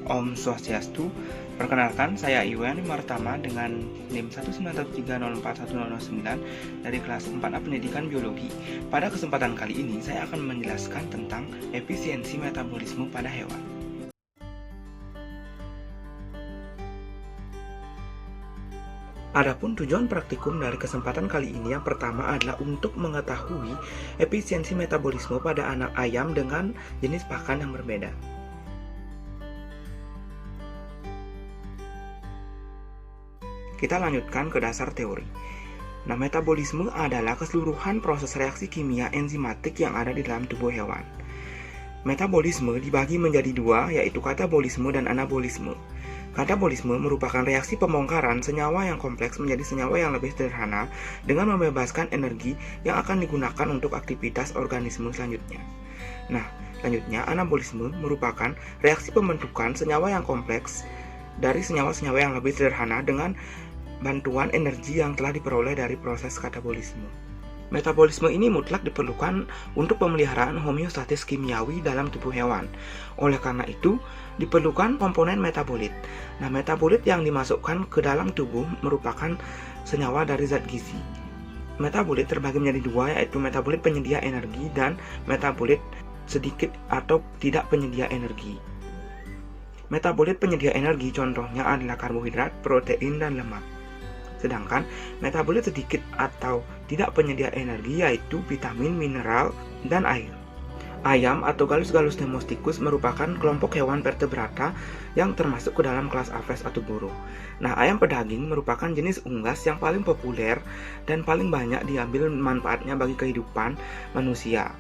Om Swastiastu. Perkenalkan, saya Iwan Martama dengan NIM 191304109 dari kelas 4A Pendidikan Biologi. Pada kesempatan kali ini, saya akan menjelaskan tentang efisiensi metabolisme pada hewan. Adapun tujuan praktikum dari kesempatan kali ini yang pertama adalah untuk mengetahui efisiensi metabolisme pada anak ayam dengan jenis pakan yang berbeda. Kita lanjutkan ke dasar teori. Nah, metabolisme adalah keseluruhan proses reaksi kimia enzimatik yang ada di dalam tubuh hewan. Metabolisme dibagi menjadi dua, yaitu katabolisme dan anabolisme. Katabolisme merupakan reaksi pembongkaran senyawa yang kompleks menjadi senyawa yang lebih sederhana dengan membebaskan energi yang akan digunakan untuk aktivitas organisme selanjutnya. Nah, selanjutnya anabolisme merupakan reaksi pembentukan senyawa yang kompleks dari senyawa-senyawa yang lebih sederhana dengan bantuan energi yang telah diperoleh dari proses katabolisme. Metabolisme ini mutlak diperlukan untuk pemeliharaan homeostatis kimiawi dalam tubuh hewan. Oleh karena itu, diperlukan komponen metabolit. Nah, metabolit yang dimasukkan ke dalam tubuh merupakan senyawa dari zat gizi. Metabolit terbagi menjadi dua, yaitu metabolit penyedia energi dan metabolit sedikit atau tidak penyedia energi. Metabolit penyedia energi contohnya adalah karbohidrat, protein, dan lemak. Sedangkan metabolit sedikit atau tidak penyedia energi yaitu vitamin, mineral, dan air. Ayam atau Gallus domesticus merupakan kelompok hewan vertebrata yang termasuk ke dalam kelas aves atau burung. Nah, ayam pedaging merupakan jenis unggas yang paling populer dan paling banyak diambil manfaatnya bagi kehidupan manusia.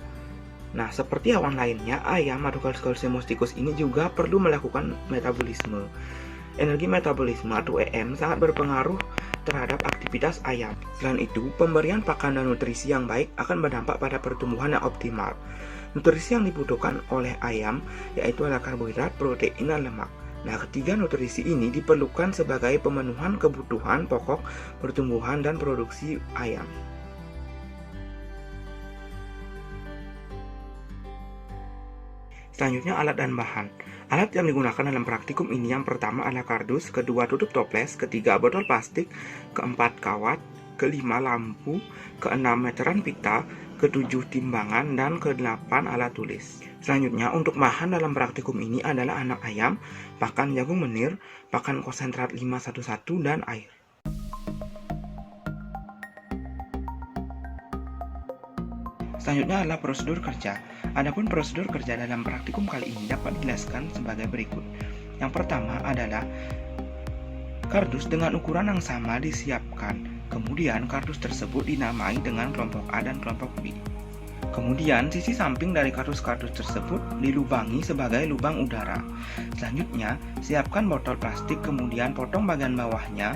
Nah, seperti hewan lainnya, ayam atau Gallus domesticus ini juga perlu melakukan metabolisme. Energi metabolisme atau EM sangat berpengaruh terhadap aktivitas ayam. Selain itu, pemberian pakan dan nutrisi yang baik akan berdampak pada pertumbuhan yang optimal. Nutrisi yang dibutuhkan oleh ayam yaitu adalah karbohidrat, protein, dan lemak. Nah, ketiga nutrisi ini diperlukan sebagai pemenuhan kebutuhan pokok pertumbuhan dan produksi ayam. Selanjutnya, alat dan bahan. Alat yang digunakan dalam praktikum ini yang pertama adalah kardus, kedua tutup toples, ketiga botol plastik, keempat kawat, kelima lampu, keenam meteran pita, ketujuh timbangan, dan kedelapan alat tulis. Selanjutnya, untuk bahan dalam praktikum ini adalah anak ayam, pakan jagung menir, pakan konsentrat 511, dan air. Selanjutnya adalah prosedur kerja. Adapun prosedur kerja dalam praktikum kali ini dapat dijelaskan sebagai berikut. Yang pertama adalah kardus dengan ukuran yang sama disiapkan. Kemudian kardus tersebut dinamai dengan kelompok A dan kelompok B. Kemudian sisi samping dari kardus-kardus tersebut dilubangi sebagai lubang udara. Selanjutnya, siapkan botol plastik kemudian potong bagian bawahnya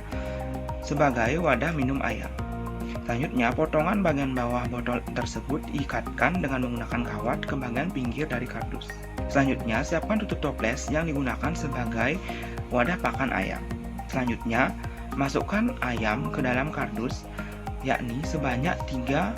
sebagai wadah minum air. Selanjutnya, potongan bagian bawah botol tersebut diikatkan dengan menggunakan kawat ke bagian pinggir dari kardus. Selanjutnya, siapkan tutup toples yang digunakan sebagai wadah pakan ayam. Selanjutnya, masukkan ayam ke dalam kardus, yakni sebanyak 3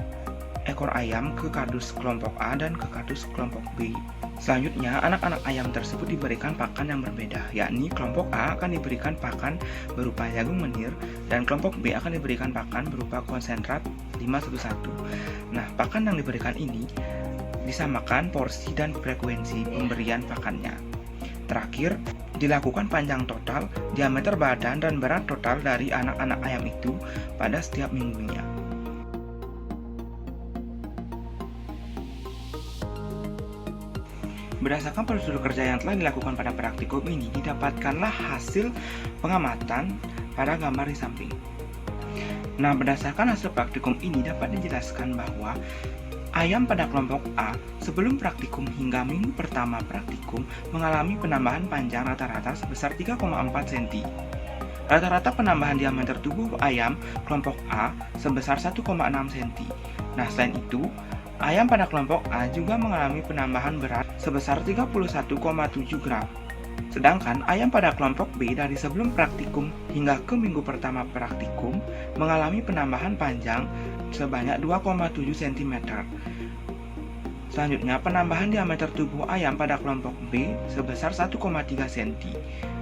ekor ayam ke kardus kelompok A dan ke kardus kelompok B. Selanjutnya, anak-aanak ayam tersebut diberikan pakan yang berbeda, yakni kelompok A akan diberikan pakan berupa jagung menir dan kelompok B akan diberikan pakan berupa konsentrat 511. Nah, pakan yang diberikan ini disamakan porsi dan frekuensi pemberian pakannya. Terakhir, dilakukan panjang total, diameter badan dan berat total dari anak-anak ayam itu pada setiap minggunya. Berdasarkan prosedur kerja yang telah dilakukan pada praktikum ini, didapatkanlah hasil pengamatan pada gambar di samping. Nah, berdasarkan hasil praktikum ini dapat dijelaskan bahwa ayam pada kelompok A sebelum praktikum hingga minggu pertama praktikum mengalami penambahan panjang rata-rata sebesar 3,4 cm. Rata-rata penambahan diameter tubuh ayam kelompok A sebesar 1,6 cm. Nah, selain itu, ayam pada kelompok A juga mengalami penambahan berat sebesar 31,7 gram. Sedangkan ayam pada kelompok B dari sebelum praktikum hingga ke minggu pertama praktikum mengalami penambahan panjang sebanyak 2,7 cm. Selanjutnya, penambahan diameter tubuh ayam pada kelompok B sebesar 1,3 cm.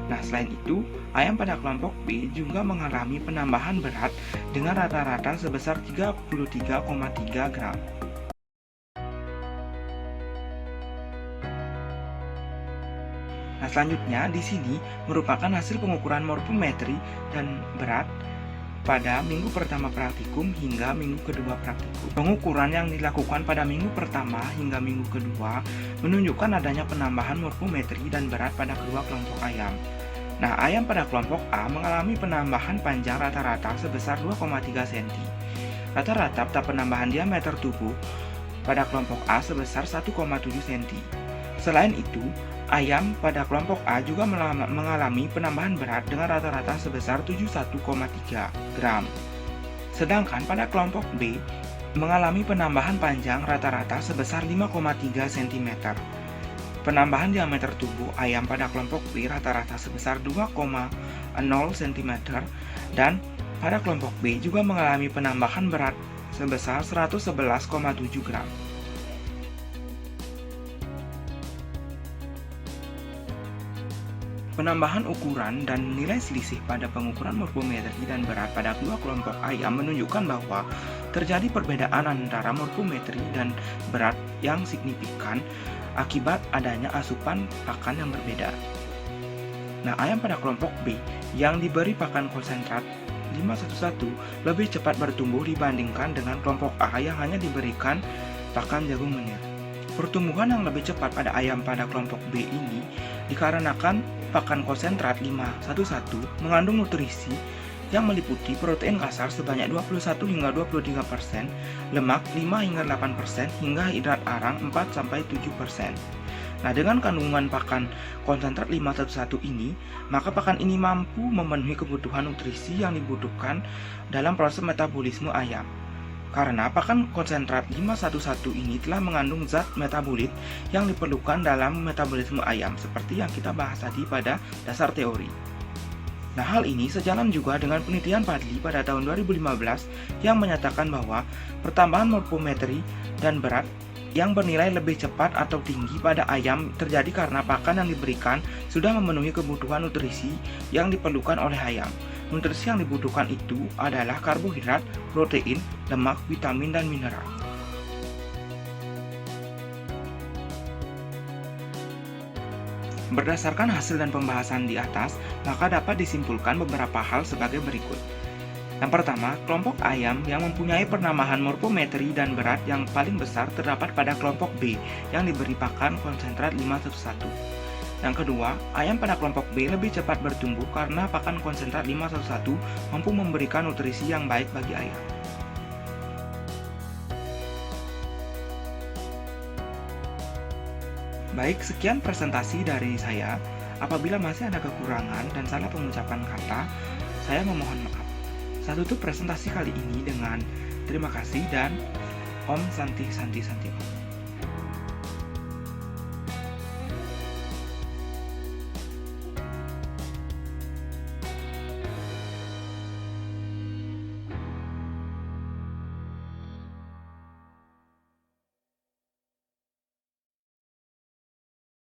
Nah, selain itu, ayam pada kelompok B juga mengalami penambahan berat dengan rata-rata sebesar 33,3 gram. Nah, selanjutnya di sini merupakan hasil pengukuran morfometri dan berat pada minggu pertama praktikum hingga minggu kedua praktikum. Pengukuran yang dilakukan pada minggu pertama hingga minggu kedua menunjukkan adanya penambahan morfometri dan berat pada kedua kelompok ayam. Nah, ayam pada kelompok A mengalami penambahan panjang rata-rata sebesar 2,3 cm. Rata-rata penambahan diameter tubuh pada kelompok A sebesar 1,7 cm. Selain itu, ayam pada kelompok A juga mengalami penambahan berat dengan rata-rata sebesar 71,3 gram. Sedangkan pada kelompok B mengalami penambahan panjang rata-rata sebesar 5,3 cm. Penambahan diameter tubuh ayam pada kelompok B rata-rata sebesar 2,0 cm dan pada kelompok B juga mengalami penambahan berat sebesar 111,7 gram. Penambahan ukuran dan nilai selisih pada pengukuran morfometri dan berat pada dua kelompok ayam menunjukkan bahwa terjadi perbedaan antara morfometri dan berat yang signifikan akibat adanya asupan pakan yang berbeda. Nah, ayam pada kelompok B yang diberi pakan konsentrat 511 lebih cepat bertumbuh dibandingkan dengan kelompok A yang hanya diberikan pakan jagung menir. Pertumbuhan yang lebih cepat pada ayam pada kelompok B ini dikarenakan pakan konsentrat 511 mengandung nutrisi yang meliputi protein kasar sebanyak 21 hingga 23%, lemak 5 hingga 8%, hingga hidrat arang 4-7%. Nah, dengan kandungan pakan konsentrat 511 ini, maka pakan ini mampu memenuhi kebutuhan nutrisi yang dibutuhkan dalam proses metabolisme ayam. Karena pakan konsentrat 511 ini telah mengandung zat metabolit yang diperlukan dalam metabolisme ayam, seperti yang kita bahas tadi pada dasar teori. Nah, hal ini sejalan juga dengan penelitian Padli pada tahun 2015 yang menyatakan bahwa pertambahan morfometri dan berat yang bernilai lebih cepat atau tinggi pada ayam terjadi karena pakan yang diberikan sudah memenuhi kebutuhan nutrisi yang diperlukan oleh ayam. Nutrisi yang dibutuhkan itu adalah karbohidrat, protein, lemak, vitamin, dan mineral. Berdasarkan hasil dan pembahasan di atas, maka dapat disimpulkan beberapa hal sebagai berikut. Yang pertama, kelompok ayam yang mempunyai penambahan morfometri dan berat yang paling besar terdapat pada kelompok B yang diberi pakan konsentrat 511. Yang kedua, ayam pada kelompok B lebih cepat bertumbuh karena pakan konsentrat 511 mampu memberikan nutrisi yang baik bagi ayam. Baik, sekian presentasi dari saya. Apabila masih ada kekurangan dan salah pengucapan kata, saya memohon maaf. Saya tutup presentasi kali ini dengan terima kasih dan Om Santi Santi Santi Om.